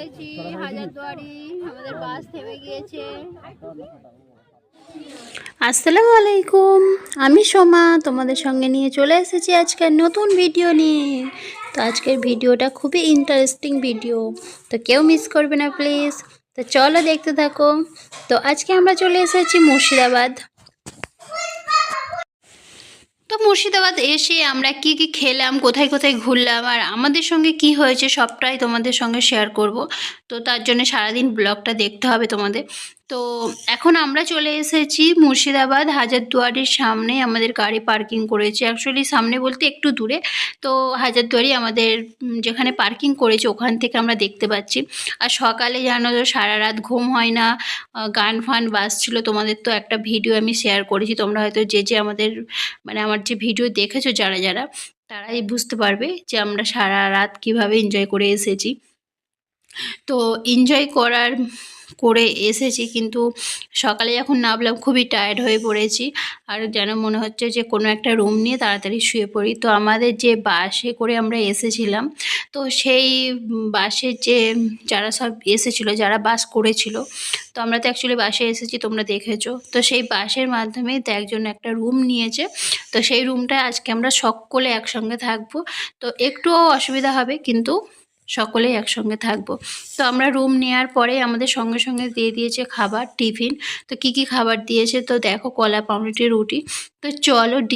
পড়েছি হাজারদুয়ারি। আমাদের বাস থেমে গিয়েছে। আসসালামু আলাইকুম, আমি সোমা তোমাদের সঙ্গে নিয়ে চলে এসেছি আজকের নতুন ভিডিও নিয়ে। তো আজকের ভিডিওটা খুবই ইন্টারেস্টিং ভিডিও, তো কেউ মিস করবে না প্লিজ। তো চলো দেখতে থাকো। তো আজকে আমরা চলে এসেছি মুর্শিদাবাদ। তো মুর্শিদাবাদ এসে আমরা কি কি খেলাম, কোথায় কোথায় ঘুরলাম, আর আমাদের সঙ্গে কি হয়েছে সবটাই তোমাদের সঙ্গে শেয়ার করব। তো তার জন্য সারাদিন ব্লগটা দেখতে হবে তোমাদের। তো এখন আমরা চলে এসেছি মুর্শিদাবাদ হাজারদুয়ারির সামনে। আমাদের গাড়ি পার্কিং করেছে, অ্যাকচুয়ালি সামনে বলতে একটু দূরে। তো হাজারদুয়ারি আমাদের যেখানে পার্কিং করেছে ওখান থেকে আমরা দেখতে পাচ্ছি। আর সকালে জানো তো সারা রাত ঘুম হয় না, গান ফান বাজছিল। তোমাদের তো একটা ভিডিও আমি শেয়ার করেছি, তোমরা হয়তো যে যে আমাদের মানে আমার যে ভিডিও দেখেছো যারা যারা, তারাই বুঝতে পারবে যে আমরা সারা রাত কিভাবে এনজয় করে এসেছি। তো এনজয় করে এসেছি, কিন্তু সকালে যখন নামলাম খুবই টায়ার্ড হয়ে পড়েছি। আর যেন মনে হচ্ছে যে কোনো একটা রুম নিয়ে তাড়াতাড়ি শুয়ে পড়ি। তো আমাদের যে বাসে করে আমরা এসেছিলাম, তো সেই বাসের যে যারা সব এসেছিলো, যারা বাস করেছিল, তো আমরা তো অ্যাকচুয়ালি বাসে এসেছি, তোমরা দেখেছো। তো সেই বাসের মাধ্যমেই তো একজন একটা রুম নিয়েছে। তো সেই রুমটায় আজকে আমরা সকলে একসঙ্গে থাকবো। তো একটুও অসুবিধা হবে, কিন্তু সকলেই একসঙ্গে থাকবো। তো আমরা রুম নেওয়ার পরে আমাদের সঙ্গে সঙ্গে দিয়ে দিয়েছে খাবার, টিফিন। তো কি কি খাবার দিয়েছে তো দেখো, কলা, পাউরুটি, রুটি। তো চলো